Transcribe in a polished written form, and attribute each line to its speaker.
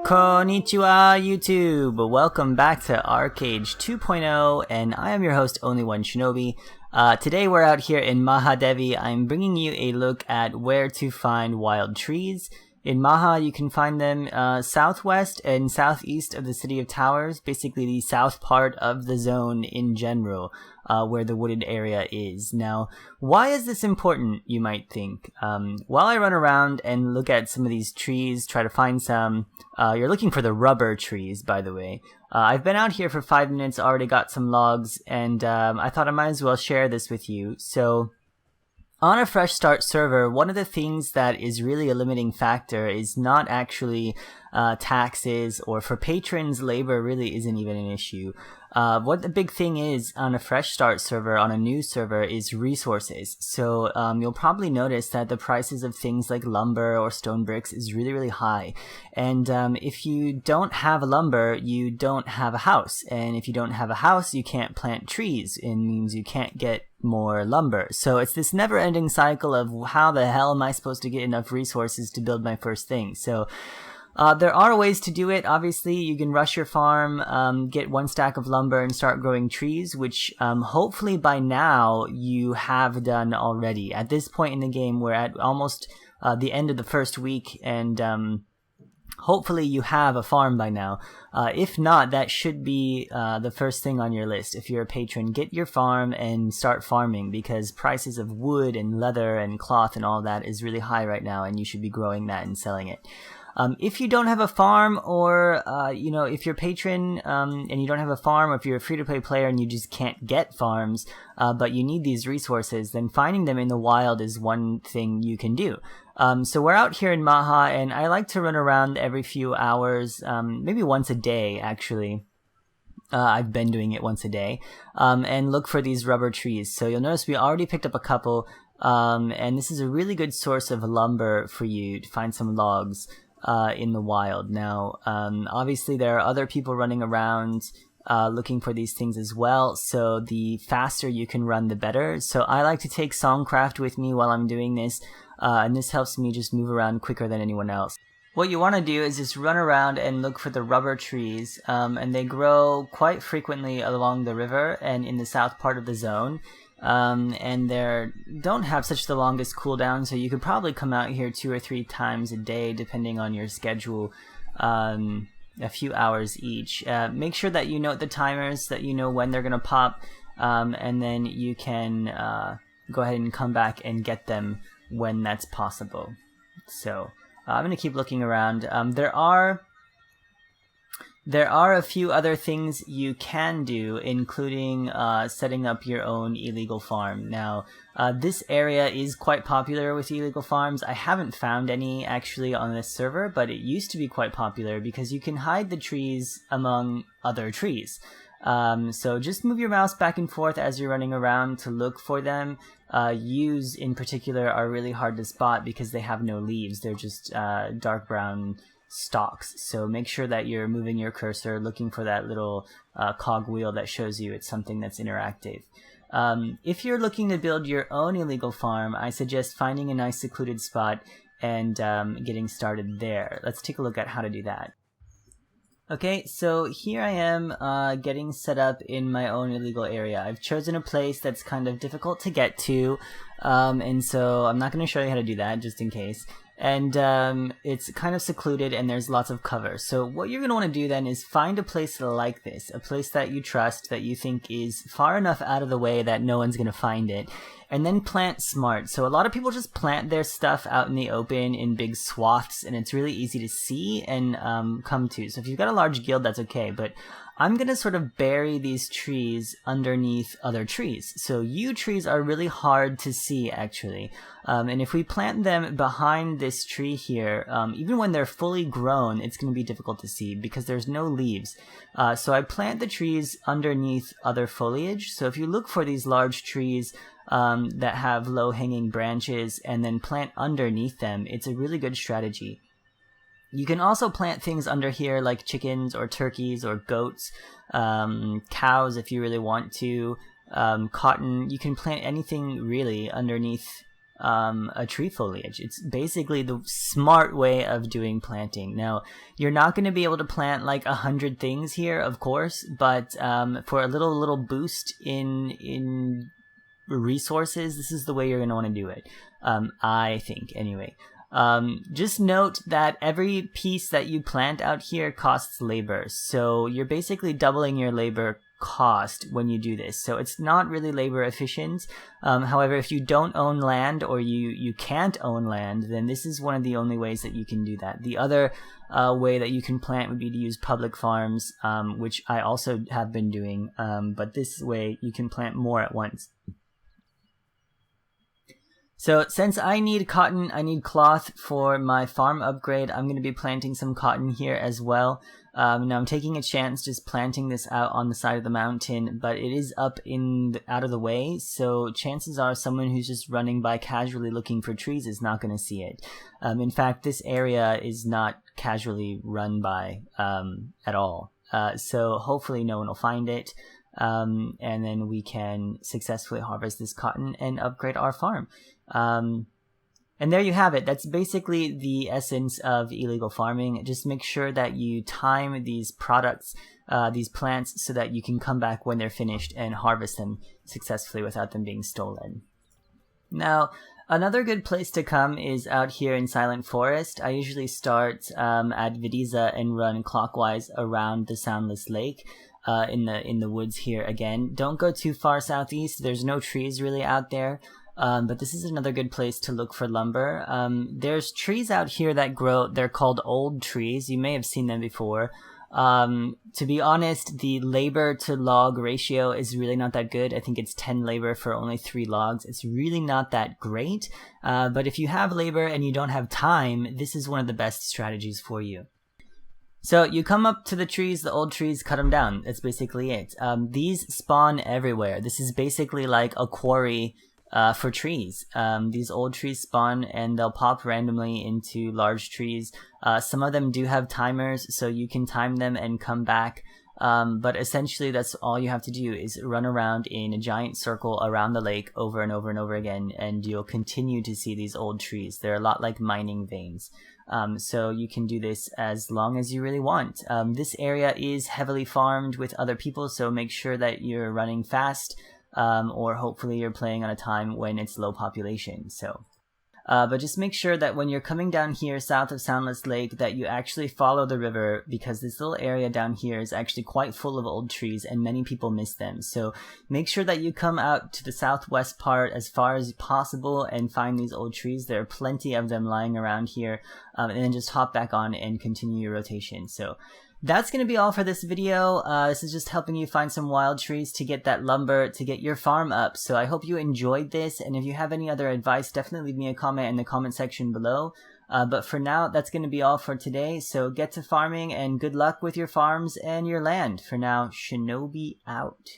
Speaker 1: Konnichiwa YouTube! Welcome back to Archeage 2.0 and I am your host OnlyOneShinobi. Today we're out here in Mahadevi. I'm bringing you a look at where to find wild trees. In Maha you can find them southwest and southeast of the City of Towers, basically the south part of the zone in general, where the wooded area is. Now, why is this important, you might think? While I run around and look at some of these trees, try to find some, you're looking for the rubber trees, by the way. I've been out here for 5 minutes, already got some logs, and I thought I might as well share this with you. So, on a fresh start server, one of the things that is really a limiting factor is not actually taxes, or for patrons, labor really isn't even an issue. What the big thing is on a fresh start server, on a new server, is resources. So you'll probably notice that the prices of things like lumber or stone bricks is really high. And if you don't have lumber, you don't have a house. And if you don't have a house, you can't plant trees. It means you can't get more lumber. So it's this never-ending cycle of how the hell am I supposed to get enough resources to build my first thing. So there are ways to do it. Obviously, you can rush your farm, get 1 stack of lumber and start growing trees, which hopefully by now you have done already. At this point in the game, we're at almost the end of the first week, and hopefully you have a farm by now. If not, that should be the first thing on your list. If you're a patron, get your farm and start farming, because prices of wood and leather and cloth and all that is really high right now, and you should be growing that and selling it. If you don't have a farm, or if you're a patron and you don't have a farm, or if you're a free-to-play player and you just can't get farms, but you need these resources, then finding them in the wild is one thing you can do. So we're out here in Maha, and I like to run around every few hours, maybe once a day actually. I've been doing it once a day, and look for these rubber trees. So you'll notice we already picked up a couple, and this is a really good source of lumber for you to find some logs in the wild. Now, obviously there are other people running around looking for these things as well, so the faster you can run, the better. So I like to take Songcraft with me while I'm doing this, and this helps me just move around quicker than anyone else. What you want to do is just run around and look for the rubber trees, and they grow quite frequently along the river and in the south part of the zone. And they don't have such the longest cooldown, so you could probably come out here 2 or 3 times a day depending on your schedule, a few hours each. Make sure that you note the timers, that you know when they're gonna pop, and then you can go ahead and come back and get them when that's possible. So I'm gonna keep looking around. There are a few other things you can do, including setting up your own illegal farm. Now, this area is quite popular with illegal farms. I haven't found any actually on this server, but it used to be quite popular because you can hide the trees among other trees. So just move your mouse back and forth as you're running around to look for them. Yews in particular are really hard to spot because they have no leaves. They're just dark brown stalks. So make sure that you're moving your cursor, looking for that little cog wheel that shows you it's something that's interactive. If you're looking to build your own illegal farm, I suggest finding a nice secluded spot and getting started there. Let's take a look at how to do that. Okay, so here I am getting set up in my own illegal area. I've chosen a place that's kind of difficult to get to, and so I'm not going to show you how to do that, just in case. And it's kind of secluded and there's lots of cover. So what you're going to want to do then is find a place like this, a place that you trust, that you think is far enough out of the way that no one's going to find it, and then plant smart. So a lot of people just plant their stuff out in the open in big swaths, and it's really easy to see and come to. So if you've got a large guild, that's okay, but I'm going to sort of bury these trees underneath other trees. So yew trees are really hard to see, actually. And if we plant them behind this tree here, even when they're fully grown, it's going to be difficult to see because there's no leaves. So I plant the trees underneath other foliage. So if you look for these large trees that have low-hanging branches and then plant underneath them, it's a really good strategy. You can also plant things under here like chickens or turkeys or goats, cows if you really want to, cotton. You can plant anything really underneath a tree foliage. It's basically the smart way of doing planting. Now, you're not going to be able to plant like 100 things here, of course, but for a little boost in resources, this is the way you're going to want to do it. I think, anyway. Just note that every piece that you plant out here costs labor, so you're basically doubling your labor cost when you do this, so it's not really labor efficient. However, if you don't own land or you can't own land, then this is one of the only ways that you can do that. The other way that you can plant would be to use public farms, which I also have been doing, but this way you can plant more at once. So since I need cotton, I need cloth for my farm upgrade, I'm going to be planting some cotton here as well. Now I'm taking a chance just planting this out on the side of the mountain, but it is up out of the way, so chances are someone who's just running by casually looking for trees is not going to see it. In fact, this area is not casually run by at all, so hopefully no one will find it. And then we can successfully harvest this cotton and upgrade our farm. And there you have it. That's basically the essence of illegal farming. Just make sure that you time these products, these plants, so that you can come back when they're finished and harvest them successfully without them being stolen. Now, another good place to come is out here in Silent Forest. I usually start at Vidiza and run clockwise around the Soundless Lake. In the woods here again. Don't go too far southeast. There's no trees really out there. But this is another good place to look for lumber. There's trees out here that grow. They're called old trees. You may have seen them before. To be honest, the labor to log ratio is really not that good. I think it's 10 labor for only 3 logs. It's really not that great. But if you have labor and you don't have time, this is one of the best strategies for you. So you come up to the trees, the old trees, cut them down. That's basically it. These spawn everywhere. This is basically like a quarry for trees. These old trees spawn and they'll pop randomly into large trees. Some of them do have timers, so you can time them and come back. But essentially that's all you have to do is run around in a giant circle around the lake over and over and over again, and you'll continue to see these old trees. They're a lot like mining veins. So you can do this as long as you really want. This area is heavily farmed with other people, so make sure that you're running fast, or hopefully you're playing on a time when it's low population. But just make sure that when you're coming down here south of Soundless Lake that you actually follow the river, because this little area down here is actually quite full of old trees and many people miss them. So make sure that you come out to the southwest part as far as possible and find these old trees. There are plenty of them lying around here, and then just hop back on and continue your rotation. So that's going to be all for this video. This is just helping you find some wild trees to get that lumber to get your farm up. So I hope you enjoyed this, and if you have any other advice, definitely leave me a comment in the comment section below. But for now, that's going to be all for today. So get to farming and good luck with your farms and your land. For now, Shinobi out.